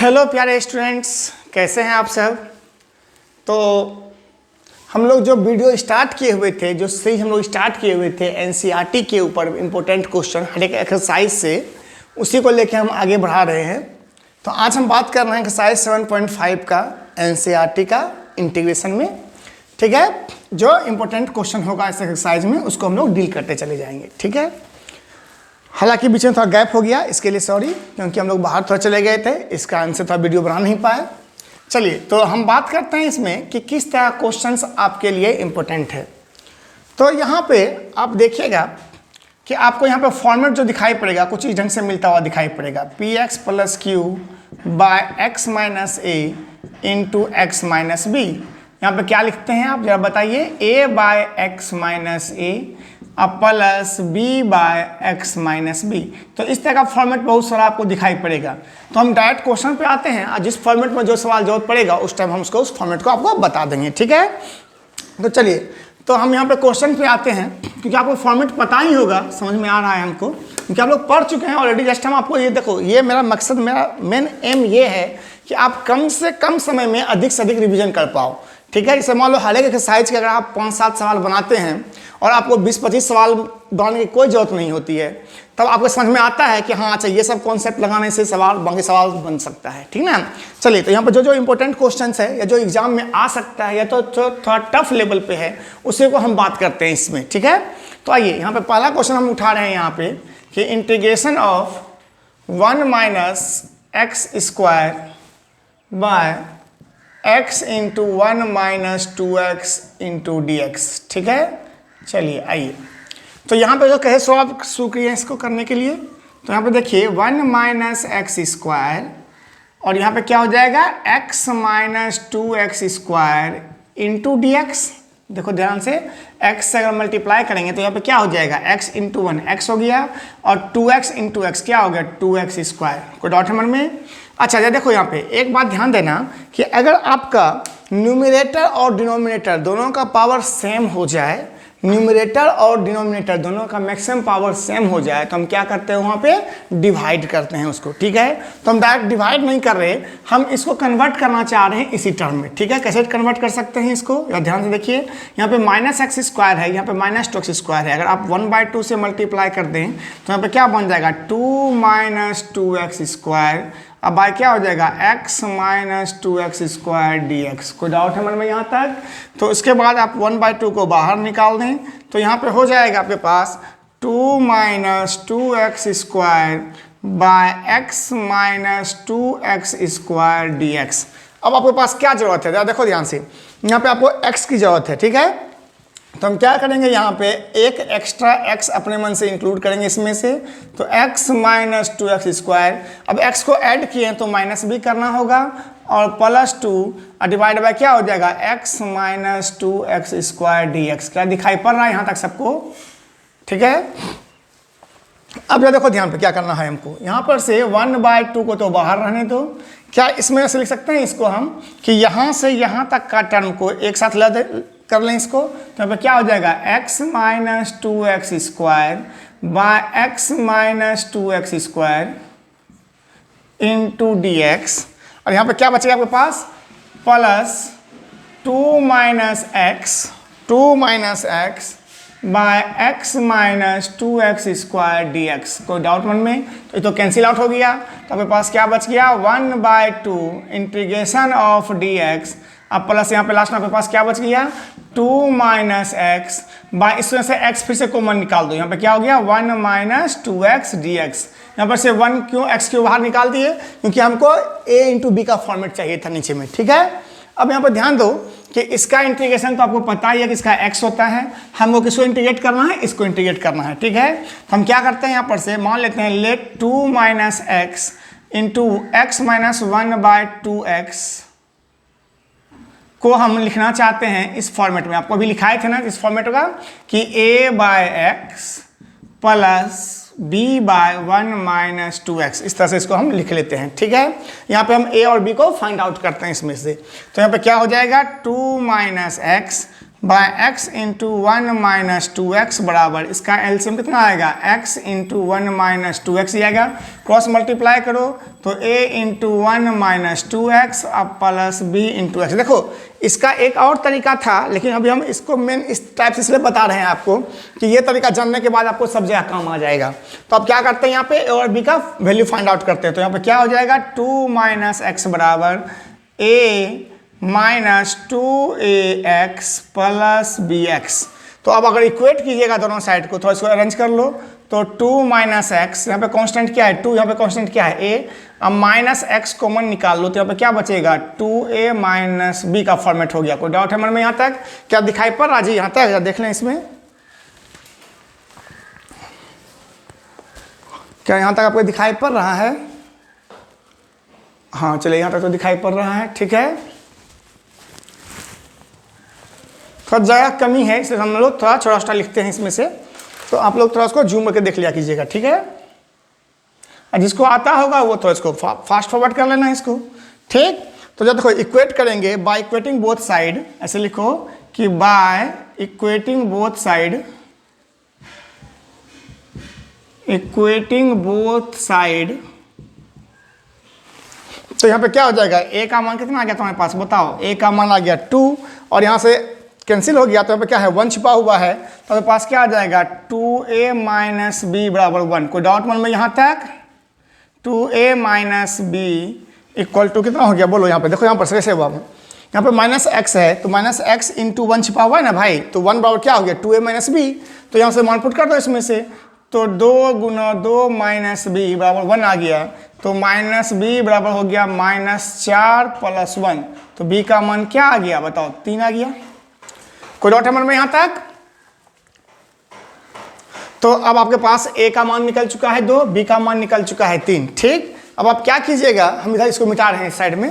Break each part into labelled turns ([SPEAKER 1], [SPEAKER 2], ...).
[SPEAKER 1] Hello प्यारे students, कैसे हैं आप सब। तो हम लोग जो वीडियो स्टार्ट किए हुए थे, जो सीरीज हम लोग स्टार्ट किए हुए थे एनसीईआरटी के ऊपर इम्पोर्टेंट क्वेश्चन हर एक एक्सरसाइज से, उसी को लेकर हम आगे बढ़ा रहे हैं। तो आज हम बात कर रहे हैं एक्सरसाइज 7.5 का एनसीईआरटी का इंटीग्रेशन में। ठीक है, जो इम्पोर्टेंट क्वेश्चन होगा इस एक्सरसाइज में उसको हम लोग डील करते चले जाएंगे। ठीक है, हालांकि बीच में थोड़ा गैप हो गया, इसके लिए सॉरी, क्योंकि हम लोग बाहर थोड़ा चले गए थे, इस कारण से थोड़ा वीडियो बना नहीं पाए। चलिए, तो हम बात करते हैं इसमें कि किस तरह क्वेश्चंस आपके लिए इम्पोर्टेंट है। तो यहाँ पे आप देखिएगा कि आपको यहाँ पे फॉर्मेट जो दिखाई पड़ेगा कुछ इस ढंग से मिलता हुआ दिखाई पड़ेगा, P X plus Q by X minus A into x minus B. यहाँ पे क्या लिखते हैं आप जरा बताइए, A by X minus A plus B by X minus B. तो इस तरह का फॉर्मेट बहुत सारा आपको दिखाई पड़ेगा। तो हम डायरेक्ट क्वेश्चन पे आते हैं और जिस फॉर्मेट में जो सवाल जरूरत पड़ेगा उस टाइम हम उसको उस फॉर्मेट को आपको बता देंगे। ठीक है, तो चलिए, तो हम यहाँ पे क्वेश्चन पे आते हैं, क्योंकि आपको फॉर्मेट पता ही होगा, समझ में आ रहा है हमको, क्योंकि आप लोग पढ़ चुके हैं ऑलरेडी। जस्ट हम आपको ये देखो, ये मेरा मकसद, मेरा मेन एम ये है कि आप कम से कम समय में अधिक से अधिक रिविजन कर पाओ। ठीक है, जैसे मान लो हर एक एक्सरसाइज के अगर आप 5-7 सवाल बनाते हैं और आपको 20-25 सवाल बनाने की कोई ज़रूरत नहीं होती है, तब आपको समझ में आता है कि हाँ अच्छा ये सब कॉन्सेप्ट लगाने से सवाल बाकी सवाल बन सकता है। ठीक ना। चलिए, तो यहाँ पर जो इंपॉर्टेंट क्वेश्चंस है या जो एग्जाम में आ सकता है या तो थोड़ा टफ लेवल पे है, उसी को हम बात करते हैं इसमें। ठीक है, तो आइए यहाँ पे पहला क्वेश्चन हम उठा रहे हैं यहाँ पे कि integration of 1 minus x square by x into 1 minus 2x into D x. ठीक है, चलिए आइए, तो यहाँ पे जो कहे सो आप शुक्रिया इसको करने के लिए। तो यहाँ पे देखिए 1 माइनस एक्स स्क्वायर और यहाँ पे क्या हो जाएगा x minus 2x square into D x. देखो ध्यान से, x से अगर मल्टीप्लाई करेंगे तो यहाँ पे क्या हो जाएगा x इंटू 1 x हो गया और 2x इंटू एक्स क्या हो गया 2x स्क्वायर। कोई डाउट है मन में? अच्छा, देखो यहाँ पे एक बात ध्यान देना कि अगर आपका न्यूमरेटर और डिनोमिनेटर दोनों का पावर सेम हो जाए, न्यूमरेटर और डिनोमिनेटर दोनों का मैक्सिमम पावर सेम हो जाए, तो हम क्या करते हैं वहाँ पे डिवाइड करते हैं उसको। ठीक है, तो हम डायरेक्ट डिवाइड नहीं कर रहे, हम इसको कन्वर्ट करना चाह रहे हैं इसी टर्म में। ठीक है, कैसे कन्वर्ट कर सकते हैं इसको, ध्यान से देखिए, यहाँ पे माइनस एक्स स्क्वायर है, यहाँ पे माइनस 2x स्क्वायर है। अगर आप 1/2 से मल्टीप्लाई कर दें तो यहाँ पे क्या बन जाएगा 2 माइनस 2x स्क्वायर, अब बाय क्या हो जाएगा x minus 2x square D X. कोई डाउट है मन में यहाँ तक? तो इसके बाद आप 1/2 को बाहर निकाल दें तो यहाँ पे हो जाएगा आपके पास 2 minus 2x square by x minus 2x square D x. अब आपके पास क्या जरूरत है, देखो ध्यान से, यहाँ पे आपको x की जरूरत है। ठीक है, तो हम क्या करेंगे यहाँ पे एक एक्स्ट्रा x अपने मन से इंक्लूड करेंगे इसमें से, तो x माइनस 2x स्क्वायर। अब x को ऐड किए तो माइनस भी करना होगा और प्लस 2 डिवाइड बाय क्या हो जाएगा x minus 2x square D x. क्या दिखाई पड़ रहा है यहाँ तक सबको? ठीक है, अब देखो ध्यान पे क्या करना है हमको, यहाँ पर से 1/2 को तो बाहर रहने दो। क्या इसमें ऐसे लिख सकते हैं इसको हम कि यहाँ से यहाँ तक का टर्म को एक साथ कर लें इसको, तो यहाँ पे क्या हो जाएगा x minus 2x square by x minus 2x square into D X. और यहाँ पे क्या बचेगा आपके पास plus 2 minus x by x minus 2x square D X. कोई डाउट मन में? तो ये तो कैंसिल आउट हो गया, तो आपके पास क्या बच गया 1/2 इंटीग्रेशन ऑफ डी एक्स। अब प्लस यहाँ पे लास्ट में आपके पास क्या बच गया 2 माइनस एक्स बाय, इसमें से x फिर से कॉमन निकाल दो, यहाँ पे क्या हो गया 1 माइनस 2x डी एक्स। यहाँ पर से 1 क्यों x क्यों बाहर निकाल दिए, क्योंकि हमको a इंटू बी का फॉर्मेट चाहिए था नीचे में। ठीक है, अब यहाँ पर ध्यान दो कि इसका इंटीग्रेशन तो आपको पता ही है कि इसका x होता है, हमको किसको इंटीग्रेट करना है, इसको इंटीग्रेट करना है। ठीक है, तो हम क्या करते हैं यहाँ पर से मान लेते हैं let 2 minus x into x minus 1/2x को हम लिखना चाहते हैं इस फॉर्मेट में। आपको अभी लिखाए थे ना इस फॉर्मेट का कि a by x plus b by 1 minus 2x, इस तरह से इसको हम लिख लेते हैं। ठीक है, यहाँ पे हम a और b को फाइंड आउट करते हैं इसमें से। तो यहाँ पे क्या हो जाएगा 2 minus x by x into 1 minus 2x बराबर, इसका एलसीएम कितना आएगा, x इंटू 1 माइनस 2x ही आएगा। क्रॉस मल्टीप्लाई करो तो a इंटू 1 माइनस 2x अब प्लस b इंटू एक्स। देखो इसका एक और तरीका था, लेकिन अभी हम इसको मेन इस टाइप से इसलिए बता रहे हैं आपको कि ये तरीका जानने के बाद आपको सब जगह काम आ जाएगा। तो अब क्या करते हैं, यहाँ पे a और b का वैल्यू फाइंड आउट करते हैं। तो यहाँ पे क्या हो जाएगा, 2 माइनस एक्स बराबर a minus 2ax plus bx। तो अब अगर इक्वेट कीजिएगा दोनों साइड को, थोड़ा इसको अरेंज कर लो, तो 2 माइनस एक्स, यहाँ पे कांस्टेंट क्या है 2, यहाँ पे कांस्टेंट क्या है a, अब माइनस एक्स कॉमन निकाल लो तो यहाँ पे क्या बचेगा 2a माइनस b का फॉर्मेट हो गया। कोई डाउट है मन में यहाँ तक, क्या दिखाई पड़ रहा जी यहाँ तक, देख लें इसमें क्या यहाँ तक आपको दिखाई पड़ रहा है। हाँ चलिए यहाँ तक तो दिखाई पड़ रहा है, ठीक है। थोड़ा जगह कमी है इसलिए हम लोग थोड़ा छोटा छोटा लिखते हैं इसमें से, तो आप लोग थोड़ा उसको जूम करके देख लिया कीजिएगा, ठीक है। और जिसको आता होगा वो तो इसको फास्ट फॉरवर्ड कर लेना इसको, ठीक। तो जब देखो इक्वेट करेंगे बाय इक्वेटिंग बोथ साइड, ऐसे लिखो कि by equating both side, equating both side, तो यहाँ पे क्या हो जाएगा, a का मान कितना आ गया तुम्हारे पास बताओ, a का मान आ गया 2 और यहाँ से कैंसिल हो गया तो यहाँ पे क्या है 1 छिपा हुआ है, तो मेरे पास क्या आ जाएगा 2a माइनस b बराबर 1। कोई डाउट मन में यहाँ तक, 2a minus b equal to कितना हो गया बोलो, यहाँ पे देखो यहाँ पर कैसे हुआ, यहाँ पे माइनस एक्स है तो माइनस एक्स इंटू 1 छिपा हुआ है ना भाई, तो 1 बराबर क्या हो गया 2a माइनस b, तो यहाँ से मान पुट कर दो इसमें से, तो 2 गुना 2 माइनस b बराबर 1 आ गया, तो माइनस b बराबर हो गया -4 प्लस 1, तो b का मान क्या आ गया बताओ 3 आ गया। कोई डाउट है मन में यहाँ तक। तो अब आपके पास a का मान निकल चुका है 2, b का मान निकल चुका है 3, ठीक। अब आप क्या कीजिएगा, हम इधर इसको मिटा रहे हैं इस साइड में,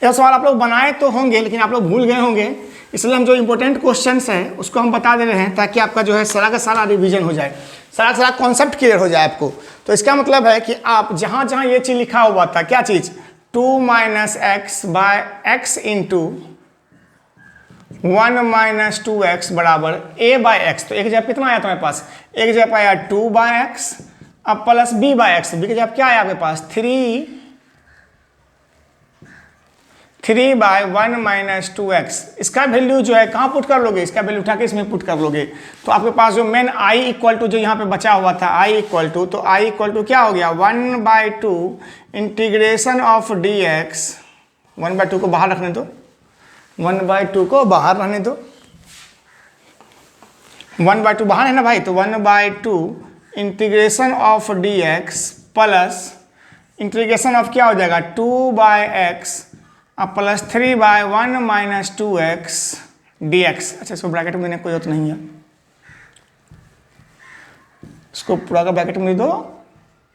[SPEAKER 1] यह सवाल आप लोग बनाए तो होंगे लेकिन आप लोग भूल गए होंगे, इसलिए हम जो इंपॉर्टेंट क्वेश्चंस हैं उसको हम बता दे रहे हैं ताकि आपका जो है सारा का सारा रिवीजन हो जाए, सारा का सारा कॉन्सेप्ट क्लियर हो जाए आपको। तो इसका मतलब है कि आप जहां जहां ये चीज लिखा हुआ था, क्या चीज 2 minus x by x into 1 minus 2x बराबर a बाय एक्स, तो एक जगह कितना आया तुम्हारे पास, एक जगह आया 2 बाय एक्स, अब plus b by x, b की जगह क्या आया आपके पास 3 बाय 1 माइनस 2x। इसका वैल्यू जो है कहाँ पुट कर लोगे, इसका वैल्यू उठा के इसमें पुट कर लोगे, तो आपके पास जो मेन i इक्वल टू जो यहाँ पे बचा हुआ था i इक्वल टू, तो i इक्वल टू क्या हो गया 1/2 इंटीग्रेशन ऑफ dx, 1/2 को बाहर रखने दो, 1/2 को बाहर रहने दो, 1/2 बाहर है ना भाई, तो 1/2 integration of dx plus integration of क्या हो जाएगा 2/x अब प्लस 3/1 माइनस 2x dx। अच्छा इसको ब्रैकेट में देने की कोई जरूरत नहीं है, इसको पूरा का ब्रैकेट में दे दो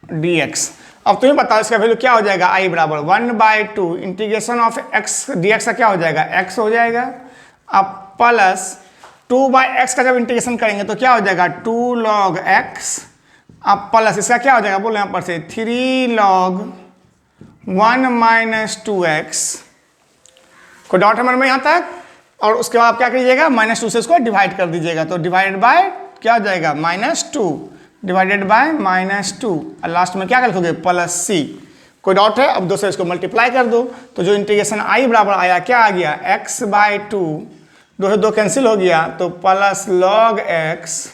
[SPEAKER 1] dx। अब तुम्हें बताओ इसका वैल्यू क्या हो जाएगा, i बराबर 1/2 इंटीग्रेशन ऑफ x dx का क्या हो जाएगा x हो जाएगा, अब प्लस 2/x का जब इंटीग्रेशन करेंगे तो क्या हो जाएगा 2 log x, अब प्लस इसका क्या हो जाएगा बोलो यहाँ पर से 3 log 1 माइनस 2x। कोई डाउट है मन में यहाँ तक। और उसके बाद क्या करिएगा -2 से इसको डिवाइड कर दीजिएगा, तो डिवाइडेड बाय क्या हो जाएगा -2 डिवाइडेड बाय -2 और लास्ट में क्या लिखोगे +c। कोई डाउट है। अब 2 से इसको मल्टीप्लाई कर दो तो जो इंटीग्रेशन i बराबर आया क्या आ गया x/2, 2 से 2 कैंसिल हो गया तो प्लस log x,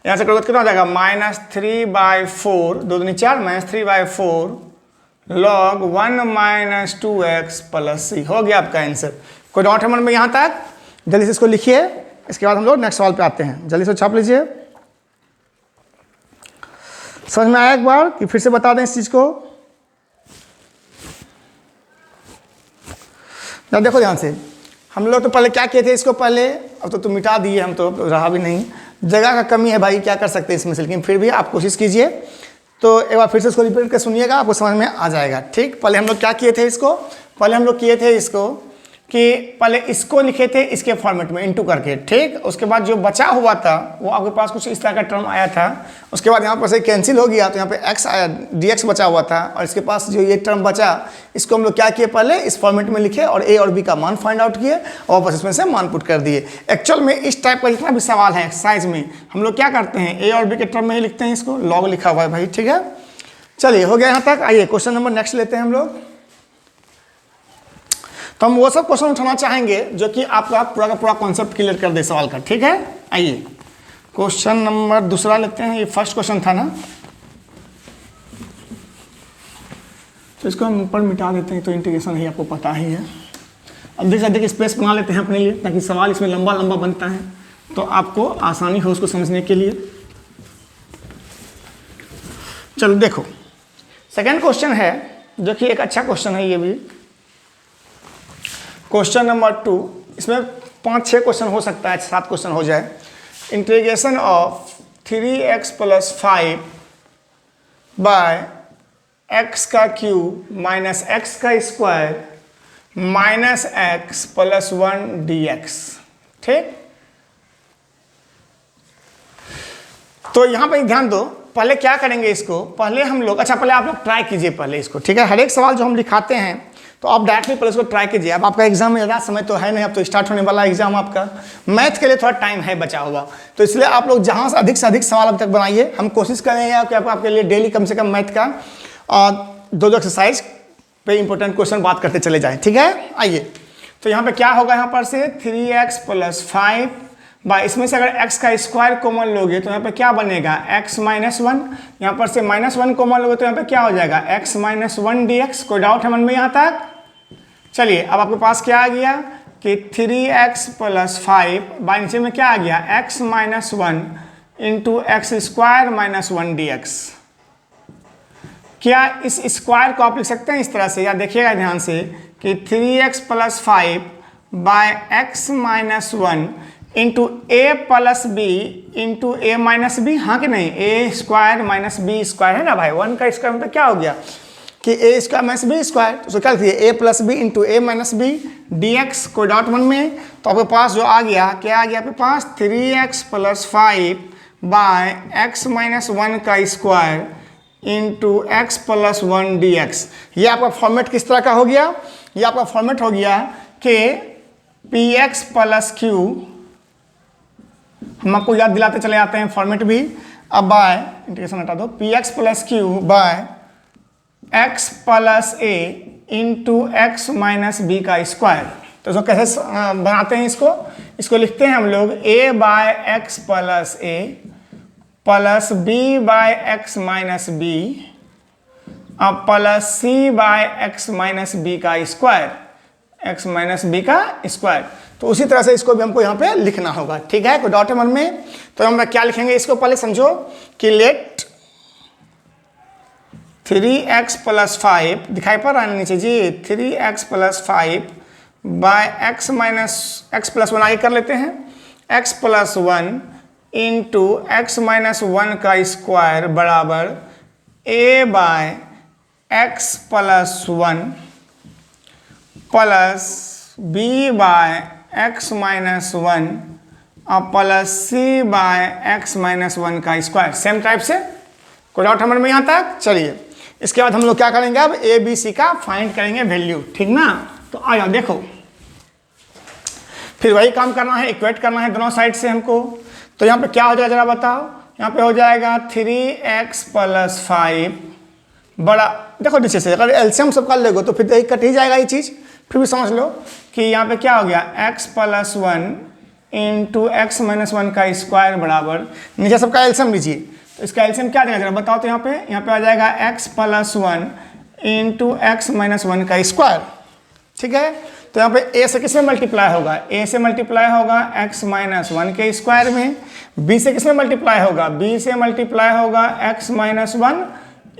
[SPEAKER 1] यहाँ से करोगे कितना हो जाएगा -3/4, 2 दूनी 4 -3/4 log 1 minus 2x plus c हो गया आपका आंसर। कोई डाउट है मन में यहाँ तक। जल्दी से इसको लिखिए, इसके बाद हम लोग नेक्स्ट सवाल पे आते हैं। जल्दी से छाप लीजिए। समझ में आया एक बार कि फिर से बता दें इस चीज को। ना देखो ध्यान से, हम लोग तो पहले क्या किए थे इसको पहले, अब तो मिटा दिए, हम तो रहा भी नहीं, जगह का कमी है भाई, क्या कर सकते हैं इसमें से, लेकिन फिर भी आप कोशिश कीजिए। तो एक बार फिर से इसको रिपीट कर सुनिएगा, आपको समझ में आ जाएगा। ठीक, पहले हम लोग क्या किए थे इसको, पहले हम लोग किए थे इसको कि पहले इसको लिखे थे इसके फॉर्मेट में इनटू करके, ठीक। उसके बाद जो बचा हुआ था वो आपके पास कुछ इस तरह का टर्म आया था। उसके बाद यहाँ पर से कैंसिल हो गया तो यहाँ पे x आया, dx बचा हुआ था, और इसके पास जो ये टर्म बचा इसको हम लोग क्या किए, पहले इस फॉर्मेट में लिखे और a और b का मान फाइंड आउट किए और वापस इसमें से मान पुट कर दिए। एक्चुअल में इस टाइप का जितना भी सवाल है एक्सरसाइज में हम लोग क्या करते हैं, a और b के टर्म में ही लिखते हैं, इसको लॉग लिखा हुआ है भाई, ठीक है। चलिए हो गया यहाँ तक। आइए क्वेश्चन नंबर नेक्स्ट लेते हैं हम लोग। तो हम वो सब क्वेश्चन उठाना चाहेंगे जो कि आपका पूरा का पूरा कॉन्सेप्ट क्लियर कर दे सवाल का, ठीक है। आइए क्वेश्चन नंबर दूसरा लेते हैं। ये फर्स्ट क्वेश्चन था ना, तो इसको हम ऊपर मिटा देते हैं, तो इंटीग्रेशन ही आपको पता ही है। अधिक से अधिक स्पेस बना लेते हैं अपने लिए ताकि सवाल इसमें लंबा लंबा बनता है तो आपको आसानी हो उसको समझने के लिए। चलो देखो सेकेंड क्वेश्चन है जो कि एक अच्छा क्वेश्चन है। ये भी क्वेश्चन नंबर 2, इसमें 5-6 क्वेश्चन हो सकता है, 7 क्वेश्चन हो जाए। Integration of 3x + 5 by x का क्यूब माइनस x का स्क्वायर माइनस x + 1 dx, ठीक। तो यहां पर ध्यान दो, पहले क्या करेंगे इसको, पहले हम लोग, अच्छा पहले आप लोग ट्राई कीजिए पहले इसको, ठीक है। हर एक सवाल जो हम दिखाते हैं तो आप डायरेक्टली पहले इसको ट्राई कीजिए। अब आपका एग्जाम में ज़्यादा समय तो है नहीं, अब तो स्टार्ट होने वाला एग्जाम आपका। मैथ के लिए थोड़ा टाइम है बचा हुआ, तो इसलिए आप लोग जहाँ से अधिक सवाल अब तक बनाइए। हम कोशिश करेंगे कि आपके लिए डेली कम से कम मैथ का 2 एक्सरसाइज पे इंपॉर्टेंट क्वेश्चन बात करते चले जाएँ, ठीक है। आइए तो यहाँ पर क्या होगा, यहाँ पर से 3x + 5 बाय, इसमें से अगर x का स्क्वायर कॉमन लोगे तो यहाँ पे क्या बनेगा, x - 1। यहाँ पर से -1 कॉमन लोगे तो यहाँ पे क्या हो जाएगा, x - 1 dx। कोई डाउट है मन में यहाँ तक? चलिए अब आपके पास क्या आ गया कि 3x + 5 बाय नीचे में क्या आ गया, x - 1 इंटू x² - 1 dx। क्या इस स्क्वायर को आप लिख सकते हैं इस तरह से, या देखिएगा ध्यान से कि 3x + 5 by x - 1 into a + b into a - b, हाँ कि नहीं, a² - b² है ना भाई। 1 का स्क्वायर मतलब क्या हो गया कि a² - b², तो क्या लिखिए a + b into a - b dx। कोई डाउट मन में? तो आपके पास जो आ गया, क्या आ गया आपके पास, 3x + 5 बाय x - 1 का स्क्वायर इंटू x + 1 dx। ये आपका फॉर्मेट किस तरह का हो गया, ये आपका फॉर्मेट हो गया कि px + q, हम आपको याद दिलाते चले आते हैं फॉर्मेट भी। अब बाय इंटीग्रेशन हटा दो, px + q by x + a into x - b का स्क्वायर। तो इसको कैसे बनाते हैं, इसको लिखते हैं हम लोग a by x + a plus b by x - b अब plus c by x - b का स्क्वायर, x - b का स्क्वायर। तो उसी तरह से इसको भी हमको यहाँ पे लिखना होगा, ठीक है। कोई डाउट है मन में? तो हम क्या लिखेंगे इसको, पहले समझो कि लेट 3x + 5 दिखाई पड़ रहा है नीचे जी, 3x + 5 बाय x + 1 आगे कर लेते हैं, x + 1 इंटू x - 1 का स्क्वायर बराबर a by x + 1 plus b by x - 1 और प्लस c बाय x - 1 का स्क्वायर। सेम टाइप से, कोई डाउट हमारे में यहाँ तक? चलिए इसके बाद हम लोग क्या करेंगे, अब a b c का फाइंड करेंगे वैल्यू, ठीक ना। तो आ जाओ देखो, फिर वही काम करना है, इक्वेट करना है दोनों साइड से हमको। तो यहाँ पे क्या हो जाएगा जरा बताओ, यहाँ पे हो जाएगा 3x + 5 बड़ा, देखो नीचे से अगर एलसीएम सब कर लेगो तो फिर यही कट ही जाएगा ये चीज़। फिर भी समझ लो कि यहाँ पे क्या हो गया, x + 1 इंटू x - 1 का स्क्वायर बराबर, नीचे सबका एलसीएम लीजिए, तो इसका एलसीएम क्या देगा जरा बताओ। तो यहाँ पे आ जाएगा x + 1 इंटू x - 1 का स्क्वायर, ठीक है। तो यहाँ पे a से किसमें मल्टीप्लाई होगा, a से मल्टीप्लाई होगा x - 1 के स्क्वायर में, b से किसमें मल्टीप्लाई होगा, b से मल्टीप्लाई होगा x - 1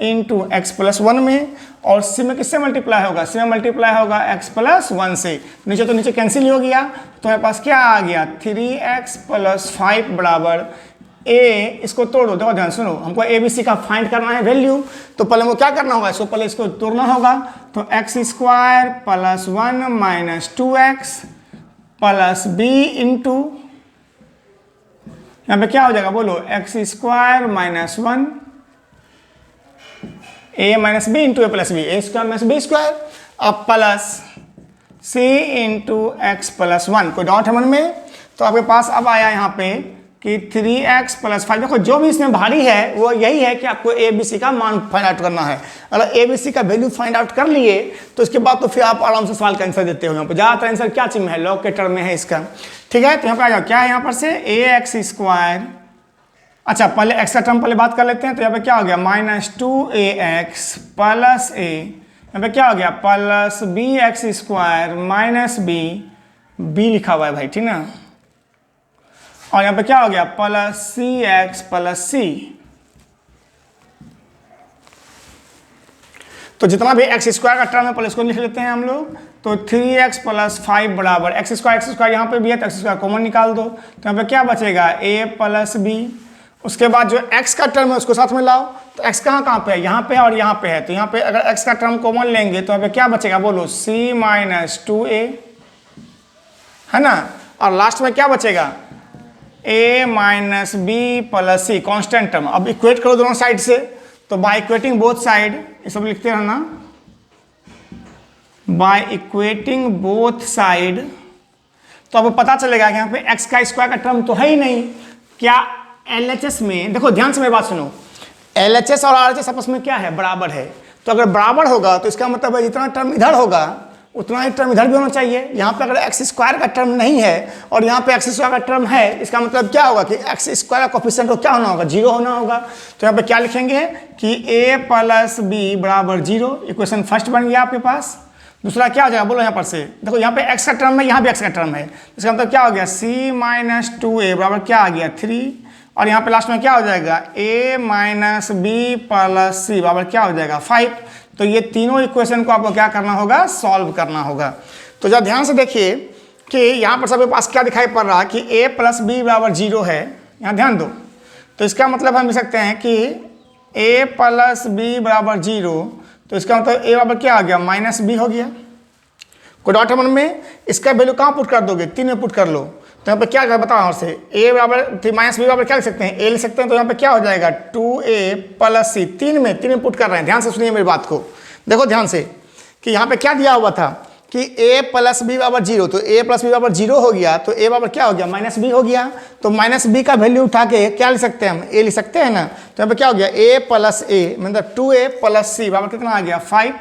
[SPEAKER 1] इंटू x + 1 में, और c में किससे मल्टीप्लाई होगा, c में मल्टीप्लाई होगा x + 1 से। नीचे तो नीचे कैंसिल हो गया, तो हमारे पास क्या आ गया, 3x + 5 बराबर ए, इसको तोड़ दो। देखो ध्यान सुनो, हमको ए बी सी का फाइंड करना है वैल्यू, तो पहले हमको क्या करना होगा, इसको पहले इसको तोड़ना होगा। तो x square plus 1 minus 2x plus b into, यहाँ पे क्या हो जाएगा बोलो, x square minus 1 a minus b into a plus b, a square minus b square, अब plus c into x plus 1। कोई डाउट है मन में? तो आपके पास अब आया यहाँ पे कि 3x प्लस 5। देखो जो भी इसमें भारी है वो यही है कि आपको ए बी सी का मान फाइंड आउट करना है। अगर ए बी सी का वैल्यू फाइंड आउट कर लिए तो इसके बाद तो फिर आप आराम से सवाल का आंसर देते हो। यहाँ पर ज़्यादातर आंसर क्या चीज में है, लॉग के टर्म में है इसका। ठीक है, तो यहाँ पे आ जाओ, क्या है यहाँ पर से ए एक्स स्क्वायर। अच्छा पहले एक्स का टर्म पहले बात कर लेते हैं। तो यहाँ पे क्या हो गया, माइनस 2ax प्लस ए, यहाँ पे क्या हो गया plus b x square minus b लिखा हुआ है भाई, ठीक ना। और यहाँ पे क्या हो गया प्लस सी एक्स प्लस सी। तो जितना भी एक्स स्क्वायर का टर्म है पहले इसको लिख लेते हैं हम लोग। तो 3x प्लस 5 बराबर एक्स स्क्वायर यहाँ पे भी है तो एक्स स्क्वायर कॉमन निकाल दो। तो यहाँ पे क्या बचेगा a प्लस बी। उसके बाद जो x का टर्म है उसको साथ में लाओ। तो x कहाँ पे है, यहाँ पे है और यहाँ पे है। तो यहाँ पे अगर x का टर्म कॉमन लेंगे तो यहाँ पे क्या बचेगा बोलो, c माइनस 2a, है ना। और लास्ट में क्या बचेगा, a minus b plus c, constant term. अब इक्वेट करो दोनों साइड से। तो बाय इक्वेटिंग बोथ साइड, ये सब लिखते रहना, बाय इक्वेटिंग बोथ साइड। तो अब पता चलेगा कि यहाँ पे x का स्क्वायर का टर्म तो है ही नहीं। क्या LHS में, देखो ध्यान से मेरी बात सुनो, LHS और RHS आपस में क्या है, बराबर है। तो अगर बराबर होगा तो इसका मतलब है जितना टर्म इधर होगा उतना ही टर्म इधर भी होना चाहिए। यहाँ पे अगर एक्स स्क्वायर का टर्म नहीं है और यहाँ पे एक्स स्क्वायर का टर्म है, इसका मतलब क्या होगा कि एक्स स्क्वायर का कोफिशिएंट को क्या होना होगा, 0 होना होगा। तो यहाँ पे क्या लिखेंगे कि a प्लस बी बराबर 0। इक्वेशन फर्स्ट बन गया आपके पास। दूसरा क्या हो जाएगा बोलो, यहाँ पर से देखो, यहाँ पे x का टर्म है, यहाँ भी x का टर्म है। इसका मतलब क्या हो गया, c माइनस 2a बराबर क्या आ गया 3। और यहाँ पे लास्ट में क्या हो जाएगा, a माइनस बी प्लस सी बराबर क्या हो जाएगा 5। तो ये तीनों इक्वेशन को आपको क्या करना होगा, सॉल्व करना होगा। तो जरा ध्यान से देखिए कि यहाँ पर सबके पास क्या दिखाई पड़ रहा है कि a प्लस बी बराबर 0 है। यहाँ ध्यान दो। तो इसका मतलब हम लिख सकते हैं कि a प्लस बी बराबर 0। तो इसका मतलब a बराबर क्या आ गया, माइनस बी हो गया। कोई डाउट है मन में? इसका वैल्यू कहाँ पुट कर दोगे, 3 में पुट कर लो। तो यहाँ पे क्या बताओ यहाँ से, a बराबर माइनस बी बराबर क्या लिख सकते हैं, a लिख सकते हैं। तो यहाँ पे क्या हो जाएगा 2a प्लस सी, 3 में पुट कर रहे हैं। ध्यान से सुनिए मेरी बात को, देखो ध्यान से कि यहाँ पे क्या दिया हुआ था कि a प्लस बी बराबर 0। तो a प्लस बी बराबर 0 हो गया तो a बराबर क्या हो गया, माइनस बी हो गया। तो माइनस बी का वैल्यू उठा के क्या लिख सकते हैं हम, a लिख सकते हैं ना। तो यहाँ पे क्या हो गया, a प्लस a मतलब 2a प्लस सी बराबर कितना आ गया 5।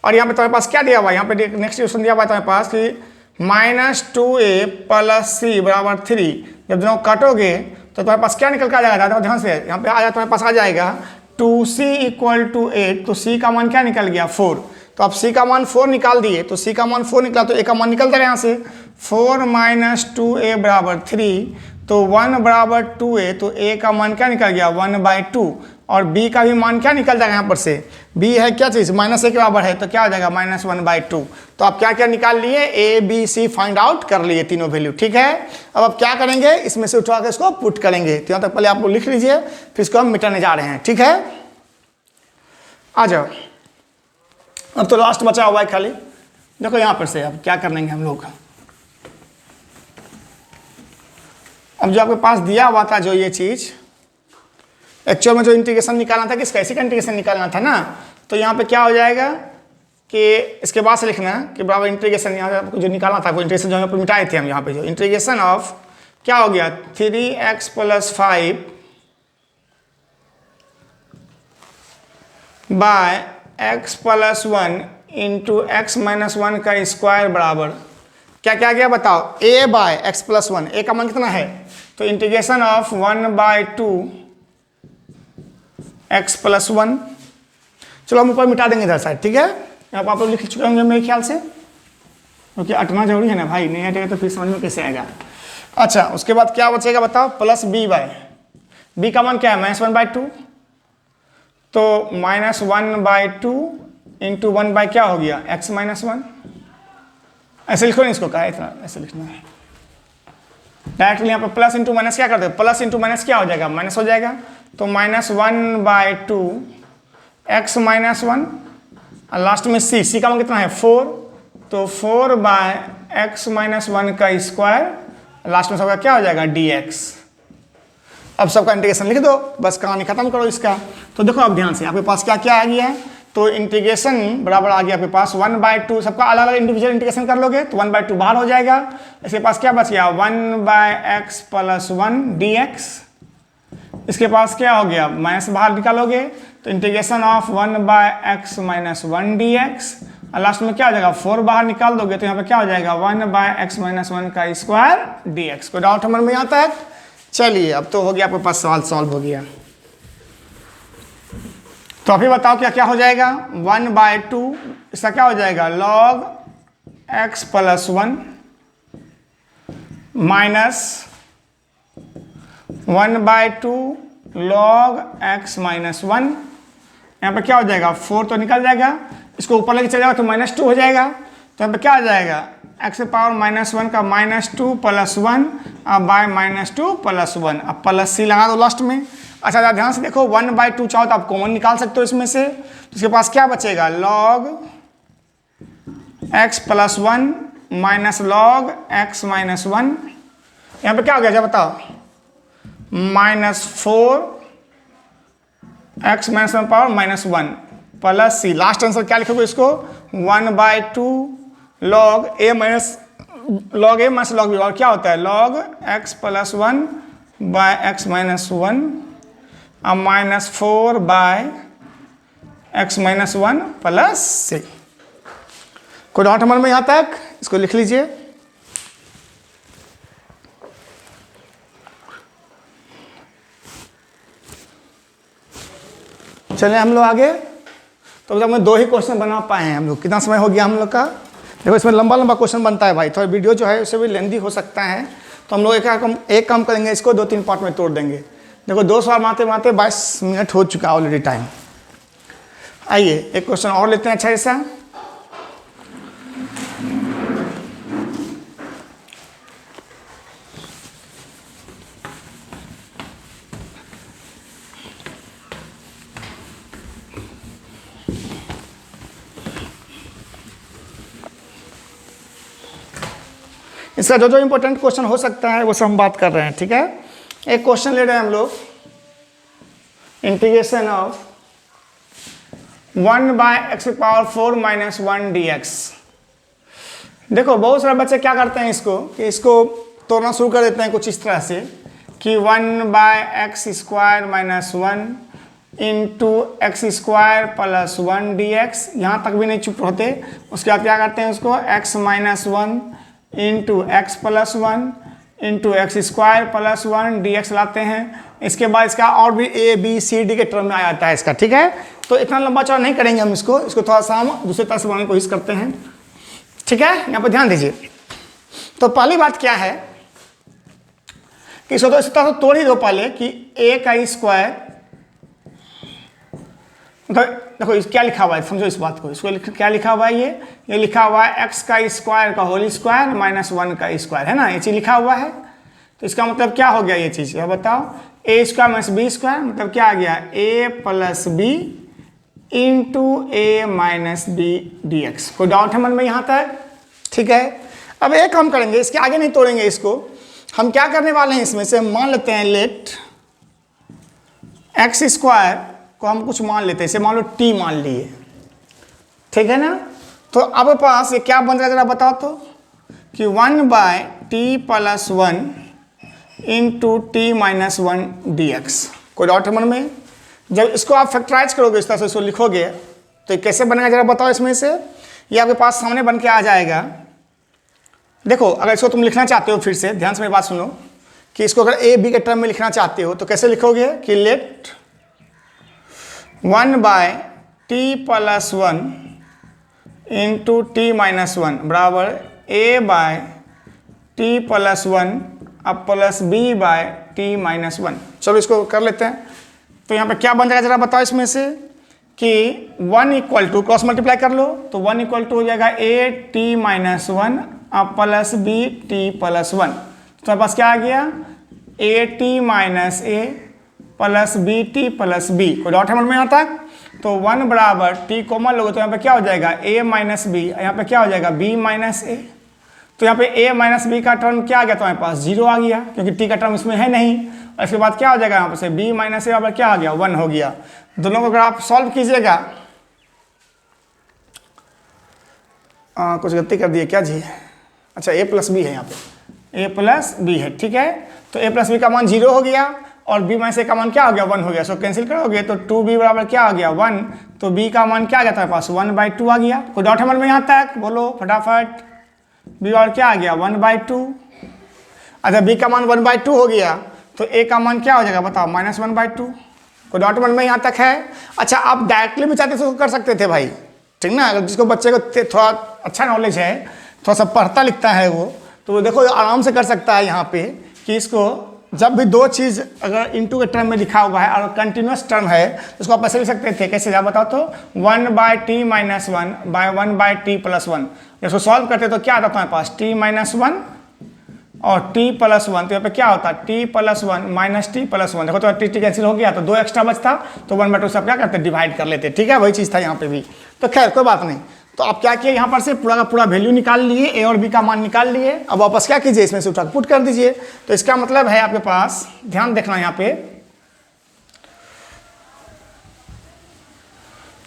[SPEAKER 1] और यहाँ पे तुम्हारे पास क्या दिया हुआ है, यहाँ पे नेक्स्ट क्वेश्चन दिया हुआ है तुम्हारे पास कि माइनस 2a प्लस सी बराबर 3। जब दोनों काटोगे तो तुम्हारे पास क्या निकल के आ जाएगा, ध्यान से यहाँ पे आ जाए, तुम्हारे पास आ जाएगा 2c इक्वल टू 8। तो c का मान क्या निकल गया 4। तो आप c का मान 4 निकाल दिए। तो c का मान 4 निकला तो a का मान निकल जाएगा यहाँ से 4 माइनस 2a बराबर 3। तो 1 बराबर 2a। तो a का मान क्या निकल गया 1/2। और b का भी मान क्या निकल जाएगा यहाँ पर से, b है क्या चीज़, माइनस a के बराबर है। तो क्या हो जाएगा -1/2। तो आप क्या क्या निकाल लिए, a b c find out कर लिए तीनों वैल्यू। ठीक है, अब आप क्या करेंगे, इसमें से उठा के इसको पुट करेंगे। तो यहाँ तक पहले आप लोग लिख लीजिए, फिर इसको हम मिटाने जा रहे हैं। ठीक है, आ जाओ। अब तो लास्ट बचा हुआ है खाली। देखो यहाँ पर से अब क्या करेंगे हम लोग। अब जो आपके पास दिया हुआ था जो ये चीज़, एक्चुअल में जो इंटीग्रेशन निकालना था, किस कैसे का इंटीग्रेशन निकालना था ना। तो यहाँ पे क्या हो जाएगा कि इसके बाद से लिखना कि बराबर इंटीग्रेशन, यहाँ जो निकालना था वो इंटीग्रेशन जो यहाँ पर मिटाए थे हम, यहाँ पे जो इंटीग्रेशन ऑफ क्या हो गया 3x plus 5 by x plus 1 into x minus 1 का स्क्वायर बराबर क्या क्या गया बताओ, a by x plus 1। a का मान कितना है, तो इंटीग्रेशन ऑफ 1/2 x प्लस 1। चलो हम ऊपर मिटा देंगे इधर साइड। ठीक है, यहाँ पर आप लोग लिख चुके होंगे मेरे ख्याल से, क्योंकि अटना जरूरी है ना भाई, नहीं हटेगा तो फिर समझ में कैसे आएगा। अच्छा, उसके बाद क्या बचेगा बताओ, प्लस b बाय बी का मान क्या है -1/2। तो -1/2 इंटू 1 बाय क्या हो गया x-1। ऐसे लिखो नहीं इसको, क्या है इतना ऐसे लिखना है। डायरेक्टली यहाँ पे प्लस इंटू माइनस क्या करते हैं, प्लस इंटू माइनस क्या हो जाएगा, माइनस हो जाएगा। तो -1/2 x - 1 और लास्ट में c का मान कितना है 4, तो 4/x - 1 का स्क्वायर, लास्ट में सबका क्या हो जाएगा dx। अब सबका इंटीग्रेशन लिख दो, बस कहानी खत्म करो इसका। तो देखो अब ध्यान से आपके पास क्या क्या आ गया है, तो इंटीग्रेशन बराबर आ गया आपके पास 1/2, सबका अलग अलग इंडिविजुअल इंटीग्रेशन कर लोगे तो 1/2 बाहर हो जाएगा। इसके पास क्या बच गया 1/x + 1 dx। इसके पास क्या हो गया, माइनस बाहर निकालोगे तो इंटीग्रेशन ऑफ 1/x - 1 dx, और लास्ट में क्या हो जाएगा 4 बाहर निकाल दोगे तो यहाँ पे क्या हो जाएगा 1/x - 1 का स्क्वायर dx। कोई डाउट हमारे में यहाँ तक? चलिए अब तो हो गया आपके पास, सवाल सॉल्व हो गया। तो अभी बताओ क्या क्या हो जाएगा, 1/2 इसका क्या हो जाएगा log x + 1 minus 1/2 log x - 1, यहाँ पे क्या हो जाएगा 4 तो निकल जाएगा, इसको ऊपर लेके चल जाएगा तो -2 हो जाएगा। तो यहाँ पे क्या हो जाएगा x की पावर -1 का -2 + 1 अब बाय -2 + 1, अब प्लस c लगा दो लास्ट में। अच्छा ध्यान से देखो 1/2 चाहो तो आप कॉमन निकाल सकते हो इसमें से, तो इसके पास क्या बचेगा log x + 1 minus log x - 1, यहाँ पे क्या हो गया जब बताओ -4 x - 1 power -1 plus c, last answer क्या लिखोगे इसको 1/2 log a minus log b, और क्या होता है log x + 1 बाय x - 1 अब -4 बाय x - 1 प्लस c। कोई डाउट हमारे में यहाँ तक? इसको लिख लीजिए। चलिए हम लोग आगे। तो अभी तक मैं 2 ही क्वेश्चन बना पाए हैं हम लोग। कितना समय हो गया हम लोग का? देखो इसमें लंबा लंबा क्वेश्चन बनता है भाई, थोड़ा वीडियो जो है उससे भी लेंदी हो सकता है, तो हम लोग एक काम करेंगे, इसको 2-3 पार्ट में तोड़ देंगे। देखो 2 सवाल मारते मारते 22 मिनट हो चुका है ऑलरेडी टाइम। आइए एक क्वेश्चन और लेते हैं अच्छा ऐसा। इसका जो जो इंपॉर्टेंट क्वेश्चन हो सकता है वो सब हम बात कर रहे हैं, ठीक है। एक क्वेश्चन ले रहे हैं हम लोग, इंटीग्रेशन ऑफ 1/x की पावर 4 - 1 dx। देखो बहुत सारे बच्चे क्या करते हैं इसको, कि इसको तोड़ना शुरू कर देते हैं कुछ इस तरह से कि 1/x² - 1 इंटू x² + 1 dx, यहाँ तक भी नहीं चुप होते। उसके बाद क्या करते हैं उसको x - 1 into x + 1 into x² + 1 dx लाते हैं। इसके बाद इसका और भी a b c d के टर्म में आ जाता है इसका, ठीक है। तो इतना लंबा चौड़ा नहीं करेंगे हम इसको थोड़ा सा हम दूसरे तरह से बनाने की कोशिश करते हैं, ठीक है। यहाँ पर ध्यान दीजिए। तो पहली बात क्या है कि इसको तो इस तरह से तोड़ ही दो पहले कि a का स्क्वायर, देखो क्या लिखा हुआ है, समझो इस बात को। इसको क्या लिखा हुआ है, ये लिखा हुआ है x का स्क्वायर का होल स्क्वायर -1 का स्क्वायर, है ना, ये चीज लिखा हुआ है। तो इसका मतलब क्या हो गया ये चीज, ये बताओ a² - b² मतलब क्या आ गया a + b into a - b dx। कोई डाउट है मन में यहाँ तक? ठीक है। अब एक काम करेंगे, इसके आगे नहीं तोड़ेंगे इसको। हम क्या करने वाले हैं, इसमें से मान लेते हैं लेट x² को हम कुछ मान लेते हैं, इसे मान लो t मान लिए, ठीक है ना। तो अब पास ये क्या बन रहा है जरा बताओ तो, कि 1/t + 1 इंटू t - 1 dx। कोई डाउट है मन में? जब इसको आप फैक्टराइज करोगे इस तरह से इसको लिखोगे तो कैसे बनेगा जरा बताओ। इसमें से ये आपके पास सामने बन के आ जाएगा। देखो अगर इसको तुम लिखना चाहते हो, फिर से ध्यान से मेरी बात सुनो, कि इसको अगर a b के टर्म में लिखना चाहते हो तो कैसे लिखोगे कि लेट 1/t + 1 इंटू t - 1 बराबर a/t + 1 अब प्लस b/t - 1। चलो इसको कर लेते हैं। तो यहाँ पे क्या बन जाएगा जरा बताओ इसमें से, कि 1 = क्रॉस मल्टीप्लाई कर लो तो 1 = हो जाएगा a t - 1 अब प्लस b t + 1। तुम्हारे पास क्या आ गया, a t minus A plus b t plus b, कोई डॉट है मन में यहाँ तक। तो 1 बराबर टी कॉमन लोगे तो यहाँ पे क्या हो जाएगा, ए माइनस बी, यहाँ पे क्या हो जाएगा, बी माइनस ए। तो यहाँ पे ए माइनस बी का टर्म क्या आ गया, तुम्हारे पास 0 आ गया, क्योंकि टी का टर्म इसमें है नहीं। और इसके बाद क्या हो जाएगा, यहाँ पे से बी माइनस ए बराबर क्या आ गया, 1 हो गया। दोनों को अगर आप सॉल्व कीजिएगा, कुछ गलती कर दिए क्या जी, अच्छा ए प्लस बी है यहाँ पे, ए प्लस बी है, ठीक है। तो ए प्लस बी का मान 0 हो गया और बी माइनस ए का मान क्या हो गया, 1 हो गया। सो कैंसिल करोगे तो 2b बराबर क्या आ गया, 1। तो b का मान क्या आ गया तुम्हारे पास, 1/2 आ गया। कोई डॉट है मन में यहाँ तक, बोलो फटाफट। b और क्या आ गया, 1/2। अच्छा b का मान 1/2 हो गया तो a का मान क्या हो जाएगा बताओ, -1/2। कोई डॉट मन में यहाँ तक है। अच्छा आप डायरेक्टली भी चाहते तो कर सकते थे भाई, ठीक ना। अगर जिसको बच्चे को थोड़ा अच्छा नॉलेज है, थोड़ा सा पढ़ता लिखता है वो देखो आराम से कर सकता है यहाँ पे कि इसको जब भी दो चीज़ अगर इनटू के टर्म में लिखा हुआ है और कंटिन्यूस टर्म है तो उसको आप ऐसे लिख सकते थे, कैसे आप बताओ तो 1/t माइनस 1/1/t प्लस 1। इसको सॉल्व करते तो क्या आता तुम्हारे पास, t माइनस 1 और t प्लस 1। तो यहाँ पे क्या होता, t plus 1 minus t plus 1। देखो तो t कैंसिल हो गया तो 2 एक्स्ट्रा बचता, तो 1/2 से आप क्या करते, डिवाइड कर लेते, ठीक है। वही चीज़ था यहाँ पे भी। तो खैर कोई बात नहीं। तो आप क्या किए, यहाँ पर से पूरा का पूरा वैल्यू निकाल लिए, ए और बी का मान निकाल लिए। अब वापस क्या कीजिए, इसमें से उठा पुट कर दीजिए। तो इसका मतलब है आपके पास, ध्यान देखना यहाँ पे,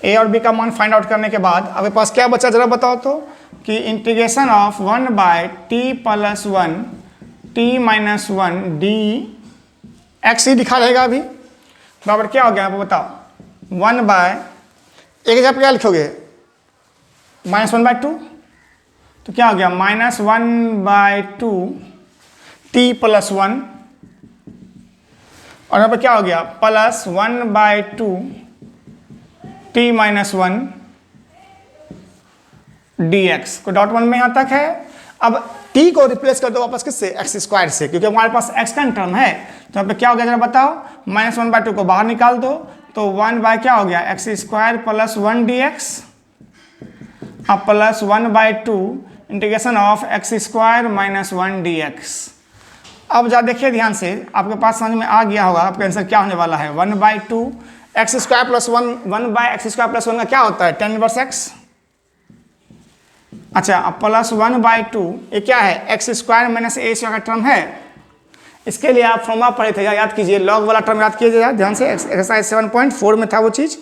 [SPEAKER 1] ए और बी का मान फाइंड आउट करने के बाद आपके पास क्या बचा जरा बताओ तो, कि integration of 1/t plus 1 t minus 1 D X ही दिखा रहेगा अभी, बराबर क्या हो गया आपको बताओ, 1/, एक जगह क्या लिखोगे, -1/2। तो क्या हो गया, -1/2 t प्लस 1, और यहाँ पर क्या हो गया, प्लस 1/2 t माइनस 1 dx। कोई डॉट 1 में यहाँ तक है। अब t को रिप्लेस कर दो वापस किससे, एक्स स्क्वायर से, क्योंकि हमारे पास x का टर्म है। तो यहाँ पे क्या हो गया जरा बताओ, -1/2 को बाहर निकाल दो तो 1 क्या हो गया, एक्स स्क्वायर प्लस 1 dx अब plus 1/2 integration of x square minus 1 dx। अब जा देखिए ध्यान से, आपके पास समझ में आ गया होगा आपका आंसर क्या होने वाला है, 1/2 x square plus 1 x square plus 1 का क्या होता है, 10 इनवर्स x। अच्छा अब प्लस 1/2 ये क्या है, एक्स स्क्वायर माइनस ए का टर्म है। इसके लिए आप फॉर्मूला पढ़े थे, याद कीजिए, लॉग वाला टर्म याद कीजिए ध्यान से। एक्सरसाइज 7.4 में था वो चीज़,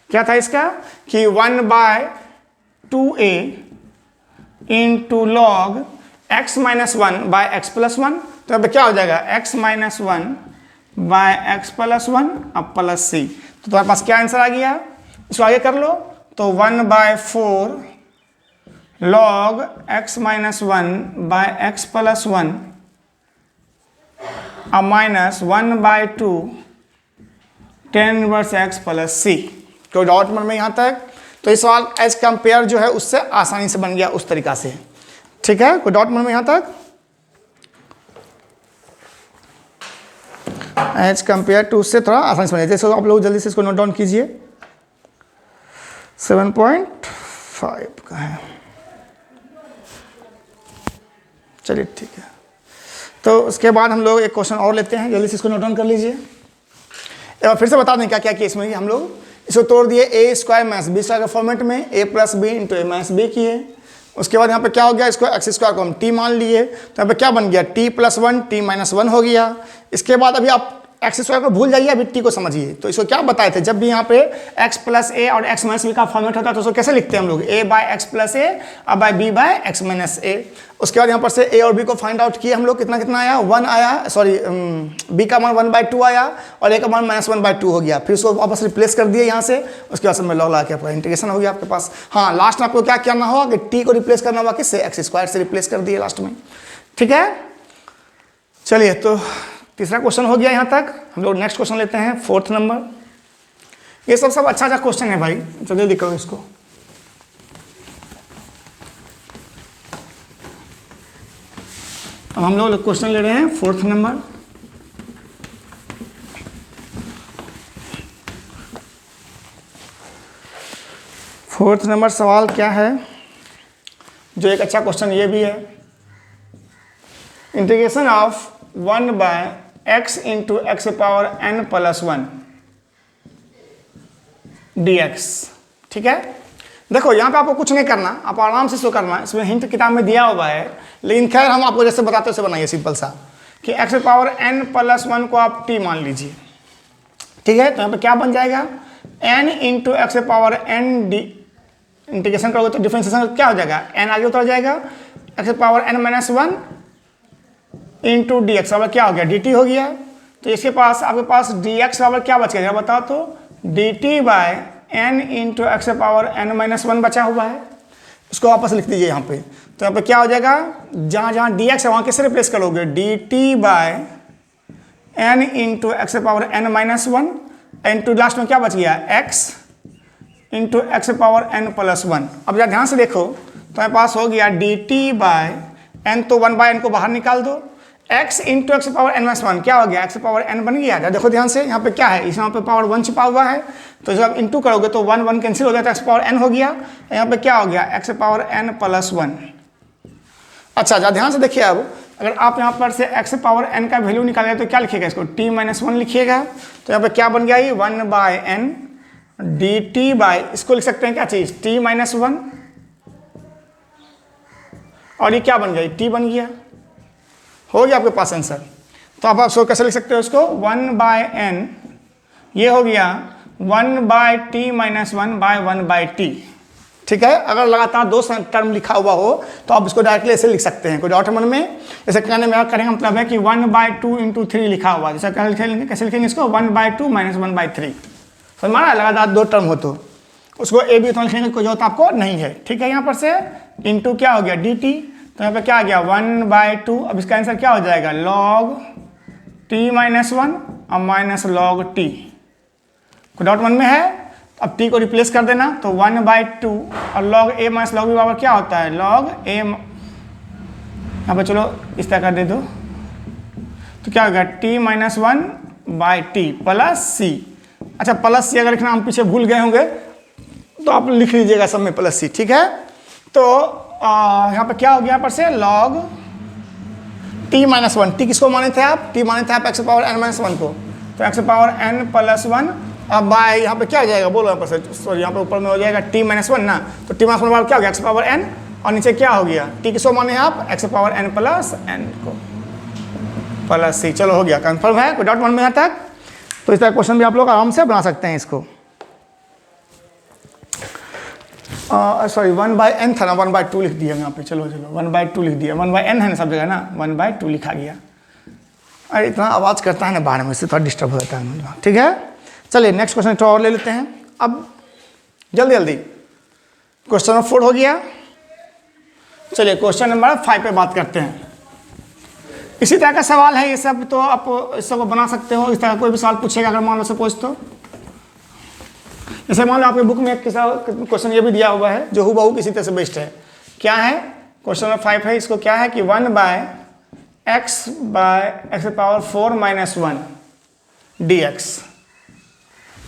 [SPEAKER 1] क्या था इसका, कि 1/2a into log x minus 1/x plus 1। तो अब क्या हो जाएगा, x माइनस 1/x प्लस 1 अब प्लस c। तो तुम्हारे पास क्या आंसर आ गया, इसको आगे कर लो। तो 1/4 log x minus 1/x plus 1 अब minus 1/2 10 inverse x plus c। तो डॉट मन में यहाँ तक। तो इस सवाल एज कंपेयर जो है उससे आसानी से बन गया उस तरीका से, ठीक है। कोई डॉट मन में यहाँ तक, एज कंपेयर टू उससे थोड़ा आसानी से बन गया। जैसे आप लोग जल्दी से इसको नोट डाउन कीजिए, 7.5 का है, चलिए ठीक है। तो उसके बाद हम लोग एक क्वेश्चन और लेते हैं, जल्दी से इसको नोट डाउन कर लीजिए। फिर से बता दें क्या क्या किया इसमें, हम लोग इसको तोड़ दिए ए स्क्वायर माइनस बी स्क्वायर के फॉर्मेट में, ए प्लस बी इंटू ए माइनस बी किए। उसके बाद यहाँ पे क्या हो गया, इसको एक्स स्क्वायर को हम टी मान लिए, तो यहाँ पे क्या बन गया, टी प्लस 1 टी माइनस 1 हो गया। इसके बाद अभी आप एक्स स्क्वायर को भूल जाइए, अभी टी को समझिए। तो इसको क्या बताए थे, जब भी यहाँ पे एक्स प्लस ए और एक्स माइनस बी का फॉर्मेट होता है तो उसको कैसे लिखते हैं हम लोग, a by x plus A और by B by X minus A. उसके बाद यहाँ पर से ए और बी को फाइंड आउट किए हम लोग, कितना कितना आया, 1 आया, सॉरी बी का मान 1/2 आया और ए का मान -1/2 हो गया। फिर उसको वापस रिप्लेस कर दिए यहाँ से, उसके बाद में लॉग लगा के आपका इंटीग्रेशन हो गया आपके पास। हाँ लास्ट में आपको क्या करना होगा कि टी को रिप्लेस करना होगा किससे, एक्स स्क्वायर से रिप्लेस कर दिए लास्ट में, ठीक है। चलिए तो तीसरा क्वेश्चन हो गया यहाँ तक। हम लोग नेक्स्ट क्वेश्चन लेते हैं, 4th नंबर। ये सब अच्छा क्वेश्चन है भाई, जल्दी दिखाओ इसको। अब हम लोग क्वेश्चन ले रहे हैं 4th नंबर। फोर्थ नंबर सवाल क्या है, जो एक अच्छा क्वेश्चन ये भी है। Integration of 1 by x into x power n plus 1 dx। ठीक है, देखो यहाँ पे आपको कुछ नहीं करना, आप आराम से इसको करना, इसमें हिंट किताब में दिया हुआ है, लेकिन खैर हम आपको जैसे बताते हैं उसे बनाइए सिंपल सा कि एक्स पावर n प्लस 1 को आप t मान लीजिए। ठीक है, तो यहाँ पे क्या बन जाएगा n into x power n D, integration करोगे तो डिफरेंशिएशन क्या हो जाएगा, n आगे उतर जाएगा, x power n minus 1 into D x बराबर क्या हो गया dt हो गया। तो इसके पास आपके पास dx बराबर क्या बच गया बताओ तो dt by n into x power n minus 1 बचा हुआ है, इसको वापस लिख दीजिए यहाँ पे। तो यहाँ पे क्या हो जाएगा, जहाँ जहाँ dx है वहाँ किससे रिप्लेस करोगे, dt by n into x power n minus 1 into last में क्या बच गया x into x power n plus 1। अब जरा ध्यान से देखो तो मेरे पास हो गया dt बाय n, तो 1 बाय n को बाहर निकाल दो, x into x power n minus 1 क्या हो गया, एक्स पावर n बन गया। देखो ध्यान से यहाँ पे क्या है, इस यहाँ पे पावर 1 छिपा हुआ है, तो जब आप इंटू करोगे तो 1 1 कैंसिल हो जाता है, एक्स पावर n हो गया। यहाँ पे क्या हो गया, एक्स पावर n प्लस 1। अच्छा जरा ध्यान से देखिए, अब अगर आप यहाँ पर से एक्स पावर n का वैल्यू निकालेगा तो क्या लिखिएगा, इसको t माइनस 1 लिखिएगा। तो यहाँ पे क्या बन गया, ये 1 बाय n dt बाय, इसको लिख सकते हैं क्या चीज़, t माइनस 1, और ये क्या बन गया, t बन गया, हो गया आपके पास आंसर। तो आप इसको कैसे लिख सकते हो, इसको 1 बाय n, ये हो गया 1 by t minus 1 by 1 by t। ठीक है, अगर लगातार दो टर्म लिखा हुआ हो तो आप इसको डायरेक्टली ऐसे लिख सकते हैं, कोई डाउट मन में। जैसे कहने में करेंगे मतलब है कि 1 बाय 2 इंटू 3 लिखा हुआ, जैसे कैसे लिखेंगे इसको, 1 बाय 2 माइनस 1 बाय 3। समझ में आ रहा है, लगातार दो टर्म हो तो उसको ए बी तो लिखेंगे, कोई जरूरत आपको नहीं है। ठीक है, यहाँ पर से इंटू क्या हो गया dt, तो यहाँ पे क्या आ गया 1 बाय 2। अब इसका आंसर क्या हो जाएगा, log t माइनस 1 और माइनस log t। कोई डाउट मन में है, अब t को रिप्लेस कर देना, तो 1 बाय 2 और log a minus log b बराबर क्या होता है, log a। यहाँ पे चलो इस तरह कर दे दो, तो क्या होगा t minus 1 by T plus C. अच्छा प्लस सी अगर लिखना हम पीछे भूल गए होंगे तो आप लिख लीजिएगा सब में प्लस सी। ठीक है, तो यहाँ पे क्या हो गया, यहाँ पर से log t माइनस 1, टी किसको माने थे आप, टी माने थे आप एक्स पावर n माइनस 1 को, तो एक्स पावर n प्लस 1। अब बाय यहाँ पे क्या हो जाएगा, बोलो यहाँ पर से, सॉरी यहाँ पे ऊपर में हो जाएगा t माइनस 1 ना, तो t माइनस 1 बराबर क्या हो गया, एक्स पावर n, और नीचे क्या हो गया, t किसको माने आप, x power n plus n को प्लस सी। चलो हो गया, कंफर्म है, कोई डाउट मन में यहाँ तक। तो इस तरह क्वेश्चन भी आप लोग आराम से बना सकते हैं इसको। सॉरी 1 बाय n था ना, 1 बाय 2 लिख दिया यहाँ पे, चलो 1 बाय 2 लिख दिया, 1 बाय n है ना सब जगह ना, 1 बाय 2 लिखा गया। अरे इतना आवाज़ करता है ना बाहर में, से थोड़ा डिस्टर्ब हो जाता है। ठीक है, चलिए नेक्स्ट क्वेश्चन थोड़ा और ले लेते हैं। अब जल्दी जल्दी क्वेश्चन नंबर 4 हो गया, चलिए क्वेश्चन नंबर 5 पे बात करते हैं। इसी तरह का सवाल है ये सब, तो आप इस सब बना सकते हो। इस तरह कोई भी सवाल पूछेगा अगर मान लो सपोज, तो जैसे मान लो आपके बुक में एक क्वेश्चन ये भी दिया हुआ है जो हूबहू किसी तरह से बेस्ड है। क्या है, क्वेश्चन नंबर 5 है, इसको क्या है कि 1 by x power 4 minus 1 dx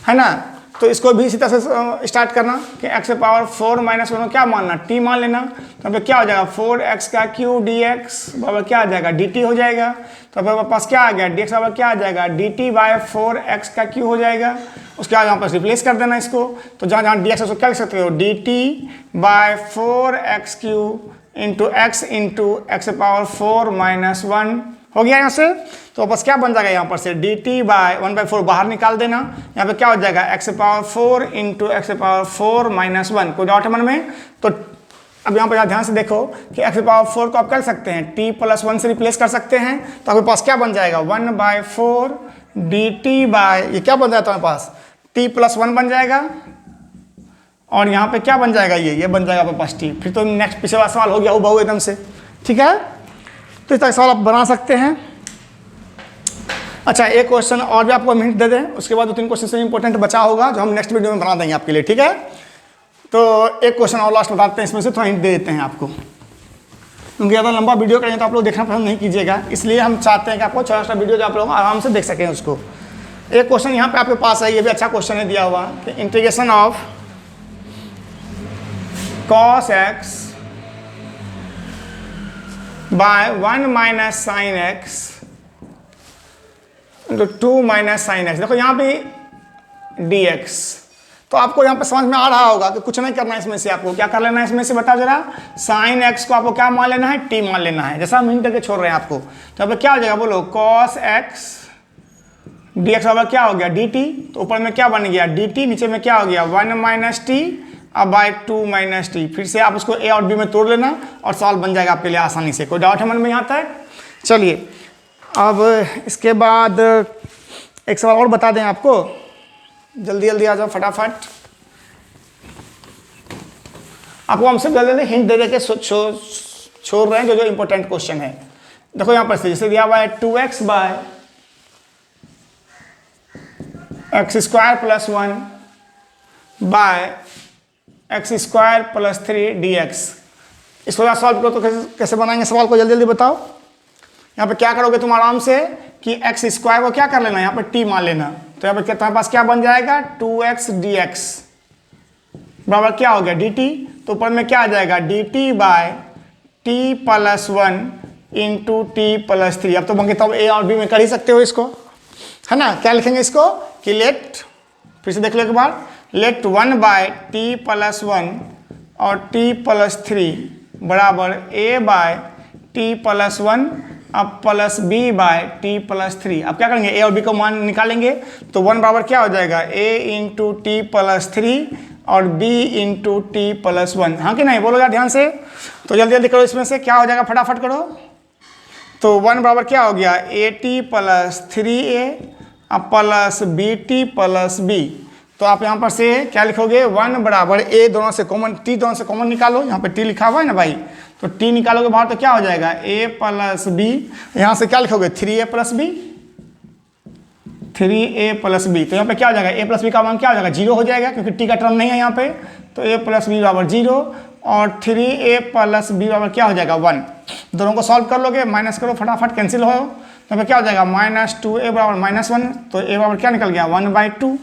[SPEAKER 1] है ना। तो इसको भी इसी तरह से स्टार्ट करना कि x पावर 4 माइनस 1 क्या मानना, t मान लेना। तो यहाँ पे क्या हो जाएगा 4x का क्यू dx बराबर क्या आ जाएगा dt हो जाएगा। तो अब पास क्या आ गया dx बराबर क्या आ जाएगा dt बाय 4x का क्यू हो जाएगा। उसके बाद यहाँ पर रिप्लेस कर देना इसको, तो जहाँ जहाँ dx है उसको क्या लिख सकते हो, dt by 4x cube into x power 4 minus 1 हो गया यहाँ से। तो वापस क्या बन जाएगा यहाँ पर से dt बाय 1/4 बाहर निकाल देना। यहाँ पे क्या हो जाएगा x power 4 into x power 4 minus 1। कोई डाउट है मन में, तो अब यहाँ पर ध्यान से देखो कि एक्स पावर 4 को आप कर सकते हैं t प्लस 1 से रिप्लेस कर सकते हैं। तो आपके पास क्या बन जाएगा 1/4 dt बाय, ये क्या बन जाता है पास t प्लस 1 बन जाएगा, और यहाँ पे क्या बन जाएगा ये बन जाएगा आपके पास t। फिर तो नेक्स्ट पिछले वाला सवाल हो गया हूबहू एकदम से। ठीक है, तो इस तरह सवाल आप बना सकते हैं। अच्छा एक क्वेश्चन और भी आपको हिंट दे दें, उसके बाद 2-3 क्वेश्चन से इंपॉर्टेंट बचा होगा जो हम नेक्स्ट वीडियो में बना देंगे आपके लिए। ठीक है, तो एक क्वेश्चन और लास्ट बताते हैं, इसमें से थोड़ा हिंट दे देते हैं आपको, क्योंकि ज़्यादा लंबा वीडियो करेंगे तो आप लोग देखना पसंद नहीं कीजिएगा, इसलिए हम चाहते हैं कि आपको छोटा छोटा वीडियो जो आप लोग आराम से देख सकें उसको। एक क्वेश्चन यहाँ पे आपके पास है, ये भी अच्छा क्वेश्चन है दिया हुआ कि integration of cos x by 1 minus sine x into 2 minus sine x. देखो यहाँ पे dx, तो आपको यहाँ पे समझ में आ रहा होगा कि कुछ नहीं करना है इसमें से, आपको क्या कर लेना है इसमें से बताओ जरा। साइन एक्स को आपको क्या मान लेना है, t मान लेना है, जैसा हम हिंट करके छोड़ रहे हैं आपको। तो यहाँ पे क्या हो जाएगा बोलो, cos x dx बराबर क्या हो गया dt, तो ऊपर में क्या बन गया dt, नीचे में क्या हो गया 1 माइनस टी अब बाय 2 माइनस टी। फिर से आप उसको a और b में तोड़ लेना और सवाल बन जाएगा आपके लिए आसानी से। कोई डाउट है मन में यहाँ तक? चलिए अब इसके बाद एक सवाल और बता दें आपको, जल्दी जल्दी आ जाओ फटाफट। आपको हम सब जल्दी हिंट दे के छोड़ रहे हैं जो इंपॉर्टेंट क्वेश्चन है। देखो यहाँ पर से जैसे दिया हुआ है 2x by x square plus 1 by x square plus 3 dx। इसको सॉल्व करो तो कैसे बनाएंगे सवाल को, जल्दी जल्दी बताओ। यहाँ पे क्या करोगे तुम आराम से कि एक्स स्क्वायर को क्या कर लेना, यहाँ पर t मान लेना। तो यहाँ पे तुम्हारे पास क्या बन जाएगा 2x dx बराबर क्या हो गया dt, तो ऊपर में क्या आ जाएगा dt by t plus 1 into t plus 3। अब तो बंगे तब a और b में कर ही सकते हो इसको, है ना। क्या लिखेंगे इसको कि लेट, फिर से देख लो एक बार, लेट 1 बाय टी प्लस 1 और t प्लस 3 बराबर a बाय टी प्लस 1 अब plus b by T plus 3। अब क्या करेंगे a और b को मान निकालेंगे, तो 1 बराबर क्या हो जाएगा a इंटू टी प्लस 3 और b इंटू टी प्लस 1। हाँ कि नहीं, बोलो यार ध्यान से। तो जल्दी जल्दी करो, इसमें से क्या हो जाएगा फटाफट करो। तो 1 बराबर क्या हो गया ए टी प्लस 3a अब plus b t plus b। तो आप यहाँ पर से क्या लिखोगे 1 बराबर a, दोनों से कॉमन t दोनों से कॉमन निकालो, यहाँ पे t लिखा हुआ है ना भाई, तो t निकालोगे बाहर तो क्या हो जाएगा a प्लस b, यहाँ से क्या लिखोगे 3a plus b, 3a plus b। तो यहाँ पे क्या हो जाएगा a प्लस b का मान क्या हो जाएगा 0 हो जाएगा, क्योंकि t का टर्म नहीं है यहाँ पे। तो a प्लस b बराबर 0 और 3a प्लस b बराबर क्या हो जाएगा 1। दोनों को सॉल्व कर लोगे, माइनस करो फटाफट, कैंसिल हो। तो पे क्या हो जाएगा माइनस 2a बराबर माइनस 1, तो a बराबर क्या निकल गया 1/2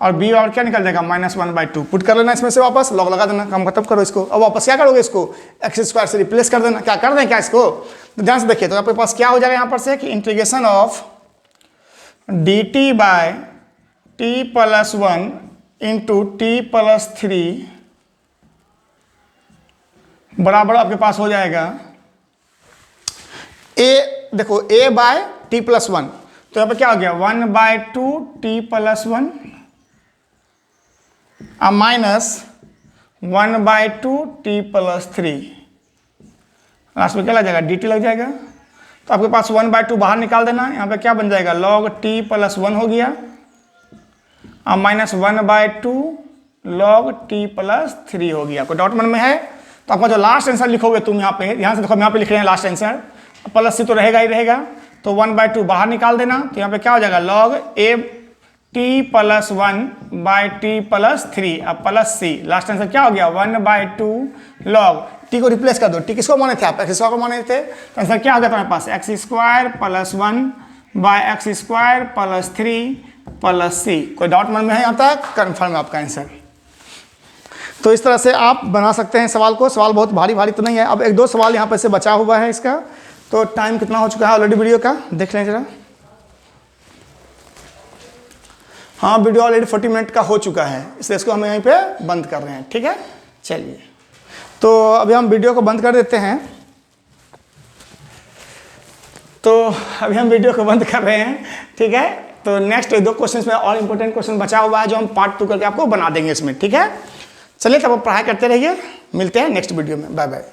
[SPEAKER 1] और b बराबर क्या निकल जाएगा -1/2। पुट कर लेना इसमें से, वापस लॉग लगा देना, काम खत्म करो इसको। अब वापस क्या करोगे इसको एक्स स्क्वायर से रिप्लेस कर देना। क्या कर दें क्या इसको, तो ध्यान से देखिए। तो आपके पास क्या हो जाएगा यहाँ पर से कि integration of dt by t plus 1 into t plus 3 बराबर आपके पास हो जाएगा a, देखो a बाय टी प्लस 1, तो यहाँ पे क्या हो गया 1/2 टी प्लस 1 अब माइनस 1/2 टी प्लस 3, लास्ट में क्या लग जाएगा dt लग जाएगा। तो आपके पास 1/2 बाहर निकाल देना, यहाँ पे क्या बन जाएगा log t प्लस 1 हो गया अब माइनस 1/2 log t प्लस 3 हो गया। कोई डाउट मन में है? तो आपका जो लास्ट आंसर लिखोगे तुम यहाँ पे, ध्यान से देखो, हम यहाँ पे लिख रहे हैं लास्ट आंसर, प्लस c तो रहेगा ही रहेगा, तो 1/2 बाहर निकाल देना। तो यहाँ पे क्या हो जाएगा log a t plus 1/t plus 3 अब प्लस c, लास्ट आंसर क्या हो गया 1/2 log t को रिप्लेस कर दो। t किसको माने थे आप, एक्स स्क्वायर को माने थे, तो आंसर क्या हो गया तुम्हारे पास X square plus 1 by x square plus 3 plus c। कोई डाउट मन में है यहाँ तक? कन्फर्म है आपका आंसर। तो इस तरह से आप बना सकते हैं सवाल को। सवाल बहुत भारी भारी तो नहीं है। अब एक दो सवाल यहाँ पर से बचा हुआ है इसका। तो टाइम कितना हो चुका है ऑलरेडी वीडियो का, देख लें जरा। हाँ, वीडियो ऑलरेडी 40 मिनट का हो चुका है, इसलिए इसको हम यहीं पे बंद कर रहे हैं, ठीक है। चलिए, तो अभी हम वीडियो को बंद कर देते हैं। ठीक है। तो नेक्स्ट 2 क्वेश्चन में और इंपॉर्टेंट क्वेश्चन बचा हुआ है जो हम पार्ट 2 करके आपको बना देंगे इसमें, ठीक है। चलिए, तब आप पढ़ाई करते रहिए, मिलते हैं नेक्स्ट वीडियो में, बाय बाय।